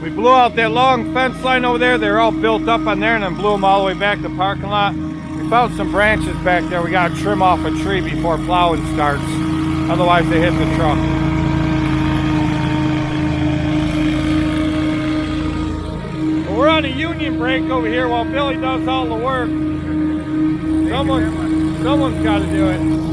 We blew out that long fence line over there. They're all built up on there, and then blew them all the way back to the parking lot. We found some branches back there. We got to trim off a tree before plowing starts. Otherwise they hit the truck. But we're on a union break over here while Billy does all the work. Someone's got to do it.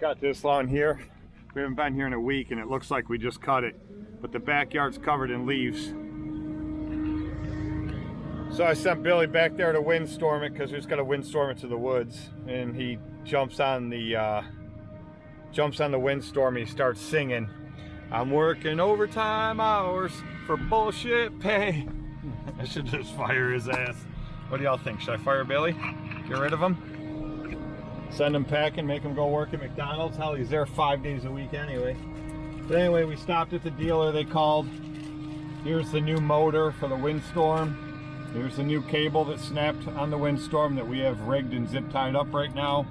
Got this lawn here. We haven't been here in a week and it looks like we just cut it, but the backyard's covered in leaves. So I sent Billy back there to windstorm it because we just got to windstorm it to the woods, and he jumps on the windstorm and he starts singing, "I'm working overtime hours for bullshit pay." I should just fire his ass. What do y'all think? Should I fire Billy? Get rid of him? Send him packing, make him go work at McDonald's. Hell, he's there 5 days a week anyway. But anyway, we stopped at the dealer. They called. Here's the new motor for the Windstorm. Here's the new cable that snapped on the Windstorm that we have rigged and zip tied up right now.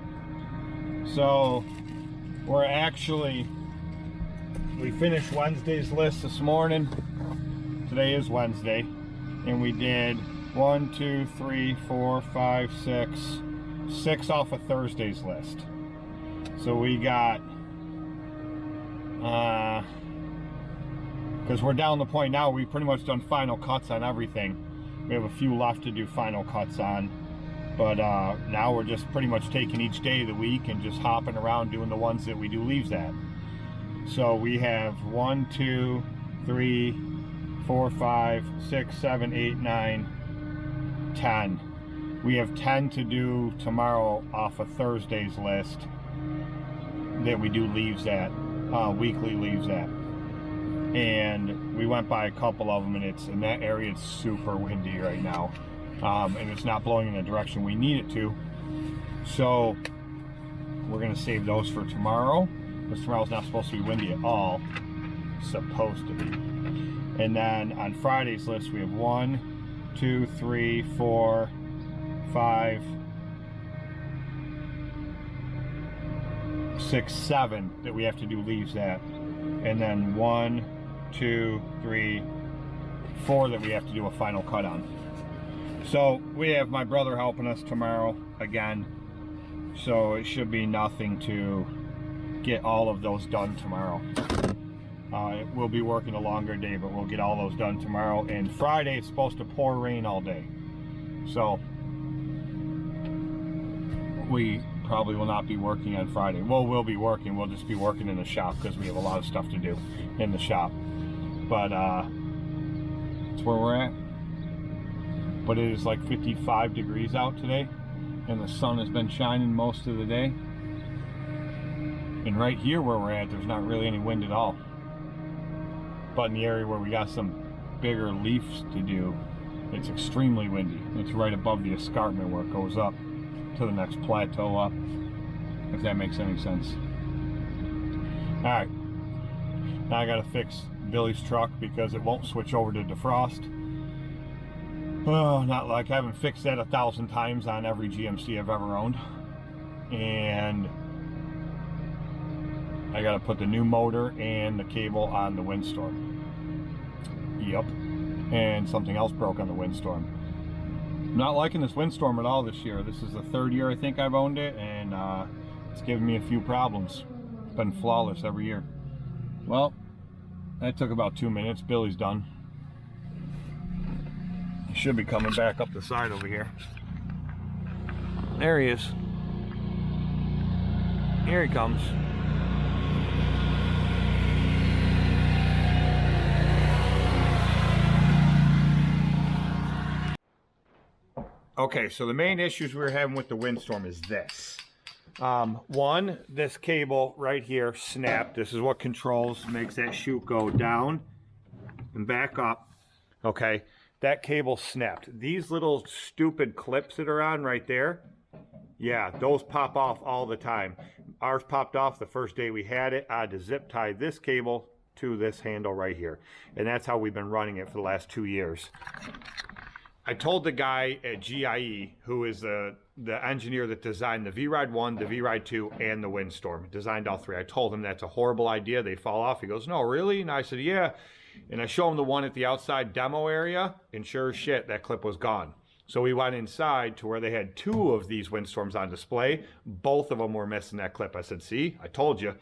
So we're actually, we finished Wednesday's list this morning. Today is Wednesday. And we did 1, 2, 3, 4, 5, 6 off of Thursday's list. So we got, because we're down the point now, we've pretty much done final cuts on everything. We have a few left to do final cuts on. But now we're just pretty much taking each day of the week and just hopping around doing the ones that we do leaves at. So we have 1, 2, 3, 4, 5, 6, 7, 8, 9, 10. We have 10 to do tomorrow off of Thursday's list that we do leaves at, weekly leaves at. And we went by a couple of them, and it's in that area, it's super windy right now. And it's not blowing in the direction we need it to. So we're gonna save those for tomorrow, because tomorrow's not supposed to be windy at all. It's supposed to be. And then on Friday's list, we have 1, 2, 3, 4, 5, 6, 7 that we have to do leaves at. And then 1, 2, 3, 4 that we have to do a final cut on. So we have my brother helping us tomorrow again. So it should be nothing to get all of those done tomorrow. We'll be working a longer day, but we'll get all those done tomorrow. And Friday, it's supposed to pour rain all day. So we probably will not be working on Friday. Well, we'll be working. We'll just be working in the shop because we have a lot of stuff to do in the shop. But that's where we're at. But it is like 55 degrees out today, and the sun has been shining most of the day. And right here where we're at, there's not really any wind at all. But in the area where we got some bigger leaves to do, it's extremely windy. It's right above the escarpment where it goes up to the next plateau up, if that makes any sense. All right, now I gotta fix Billy's truck because it won't switch over to defrost. Oh, not like I haven't fixed that 1,000 times on every GMC I've ever owned. And I gotta put the new motor and the cable on the Windstorm. Yep. And something else broke on the Windstorm. I'm not liking this Windstorm at all this year. This is the 3rd year I think I've owned it, and it's given me a few problems. It's been flawless every year. Well, that took about 2 minutes. Billy's done. He should be coming back up the side over here. There he is. Here he comes. Okay, so the main issues we're having with the Windstorm is this. One, this cable right here snapped. This is what controls, makes that chute go down and back up. Okay, that cable snapped. These little stupid clips that are on right there, yeah, those pop off all the time. Ours popped off the first day we had it. I had to zip tie this cable to this handle right here. And that's how we've been running it for the last 2 years. I told the guy at GIE, who is the engineer that designed the V-Ride 1, the V-Ride 2, and the Windstorm, designed all 3. I told him that's a horrible idea. They fall off. He goes, no, really? And I said, yeah. And I show him the one at the outside demo area, and sure as shit, that clip was gone. So we went inside to where they had 2 of these Windstorms on display. Both of them were missing that clip. I said, see, I told you.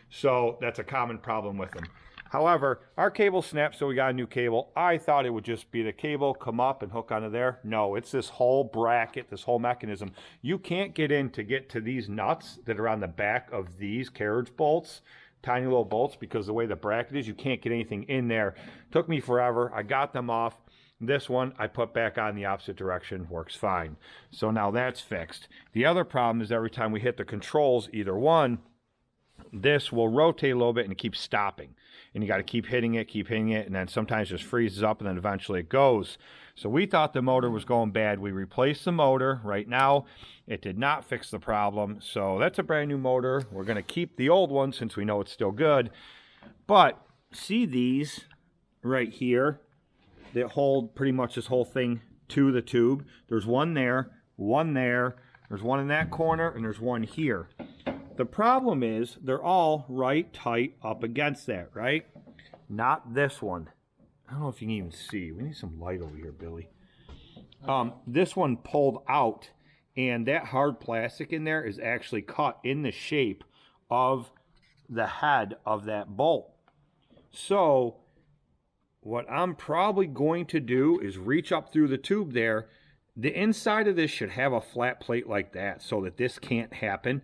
So that's a common problem with them. However, our cable snapped, so we got a new cable. I thought it would just be the cable, come up and hook onto there. No, it's this whole bracket, this whole mechanism. You can't get in to get to these nuts that are on the back of these carriage bolts, tiny little bolts, because the way the bracket is, you can't get anything in there. Took me forever. I got them off. This one I put back on the opposite direction, works fine. So now that's fixed. The other problem is every time we hit the controls, either one, this will rotate a little bit and it keeps stopping. And you got to keep hitting it, and then sometimes just freezes up and then eventually it goes. So we thought the motor was going bad. We replaced the motor. Right now, it did not fix the problem. So that's a brand new motor. We're going to keep the old one since we know it's still good. But see these right here that hold pretty much this whole thing to the tube? There's one there, there's one in that corner, and there's one here. The problem is they're all right tight up against that, right? Not this one. I don't know if you can even see. We need some light over here, Billy. This one pulled out, and that hard plastic in there is actually cut in the shape of the head of that bolt. So what I'm probably going to do is reach up through the tube there. The inside of this should have a flat plate like that so that this can't happen.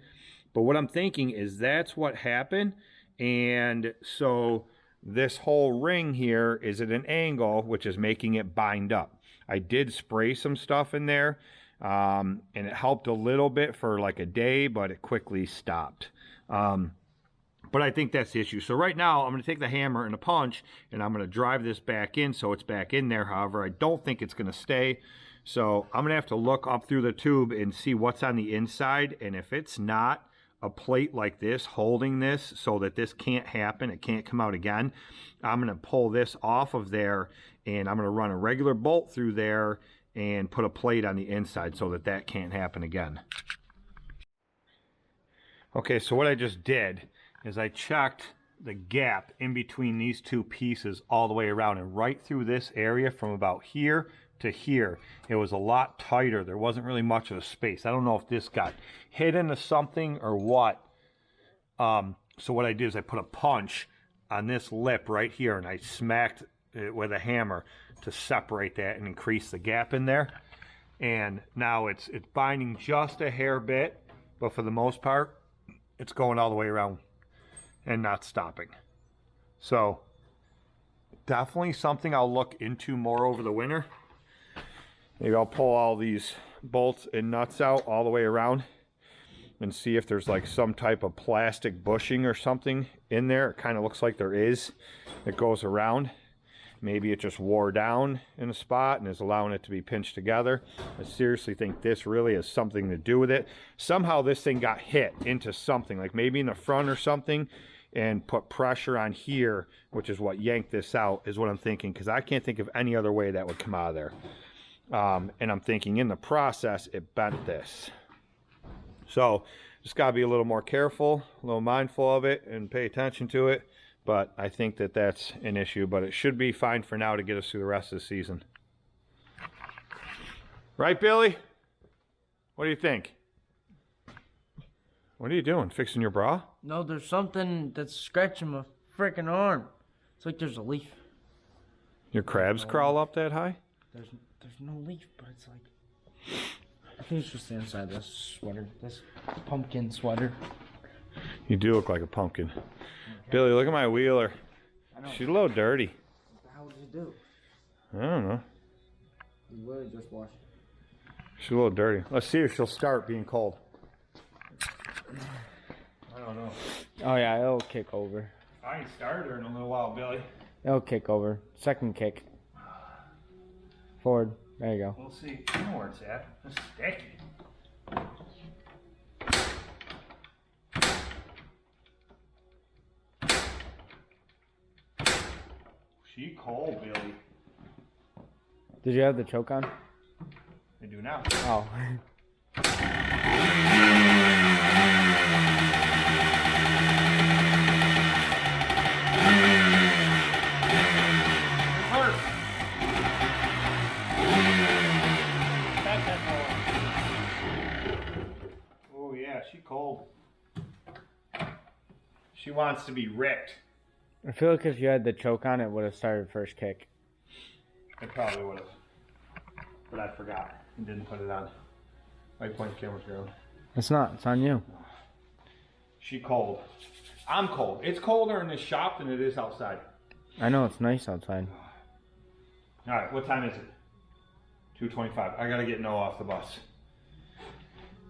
But what I'm thinking is that's what happened. And so this whole ring here is at an angle, which is making it bind up. I did spray some stuff in there, and it helped a little bit for like a day, but it quickly stopped. But I think that's the issue. So right now, I'm going to take the hammer and a punch, and I'm going to drive this back in so it's back in there. However, I don't think it's going to stay. So I'm going to have to look up through the tube and see what's on the inside. And if it's not a plate like this holding this so that this can't happen, it can't come out again, I'm going to pull this off of there, and I'm going to run a regular bolt through there and put a plate on the inside so that that can't happen again. Okay, so what I just did is I checked the gap in between these two pieces all the way around, and right through this area from about here to here, it was a lot tighter. There wasn't really much of a space. I don't know if this got hit into something or what. So what I did is I put a punch on this lip right here, and I smacked it with a hammer to separate that and increase the gap in there. And now it's binding just a hair bit, but for the most part, it's going all the way around and not stopping. So definitely something I'll look into more over the winter. Maybe I'll pull all these bolts and nuts out all the way around and see if there's like some type of plastic bushing or something in there. It kind of looks like there is. It goes around. Maybe it just wore down in a spot and is allowing it to be pinched together. I seriously think this really has something to do with it. Somehow this thing got hit into something, like maybe in the front or something, and put pressure on here, which is what yanked this out, is what I'm thinking, because I can't think of any other way that would come out of there. And I'm thinking in the process, it bent this. So just got to be a little more careful, a little mindful of it, and pay attention to it. But I think that that's an issue, but it should be fine for now to get us through the rest of the season. Right, Billy? What do you think? What are you doing? Fixing your bra? No, there's something that's scratching my freaking arm. It's like there's a leaf. Your crabs crawl up that high? There's no leaf, but it's like, I think it's just the inside of this sweater, this pumpkin sweater. You do look like a pumpkin. Okay. Billy, look at my wheeler. She's a little dirty. What the hell did you do? I don't know. You literally just washed it. She's a little dirty. Let's see if she'll start being cold. I don't know. Oh yeah, it'll kick over. I ain't started her in a little while, Billy. It'll kick over. Second kick. Forward. There you go. We'll see. I know where it's at. It's sticky. She cold, Billy. Did you have the choke on? I do now. Oh. Oh yeah, she cold. She wants to be wrecked. I feel like if you had the choke on, it would have started first kick. It probably would have. But I forgot and didn't put it on. My point camera's around. It's not. It's on you. She cold. I'm cold. It's colder in this shop than it is outside. I know, it's nice outside. Alright, what time is it? 2:25. I gotta get Noah off the bus.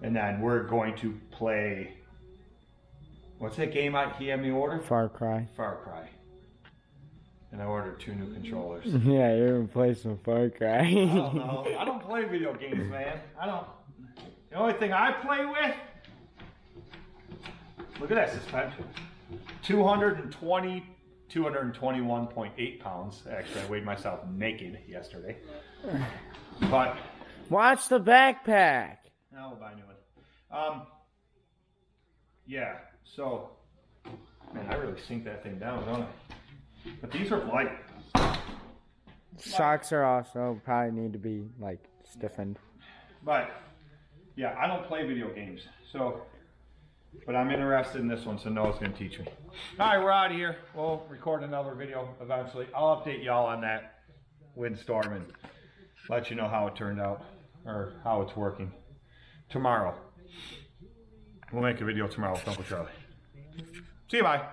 And then we're going to play... What's that game he had me order? Far Cry. Far Cry. And I ordered 2 new controllers. Yeah, you're gonna play some Far Cry. I don't know. I don't play video games, man. I don't. The only thing I play with. Look at that suspension. 221.8 pounds. Actually, I weighed myself naked yesterday. But Watch the backpack. now we'll buy a new one. Yeah. So, man, I really sink that thing down, don't I? But these are light. Shocks are also probably need to be like stiffened. But yeah, I don't play video games, so. But I'm interested in this one, so Noah's going to teach me. All right, we're out of here. We'll record another video eventually. I'll update y'all on that windstorm and let you know how it turned out or how it's working tomorrow. We'll make a video tomorrow with Uncle Charlie. See you, bye.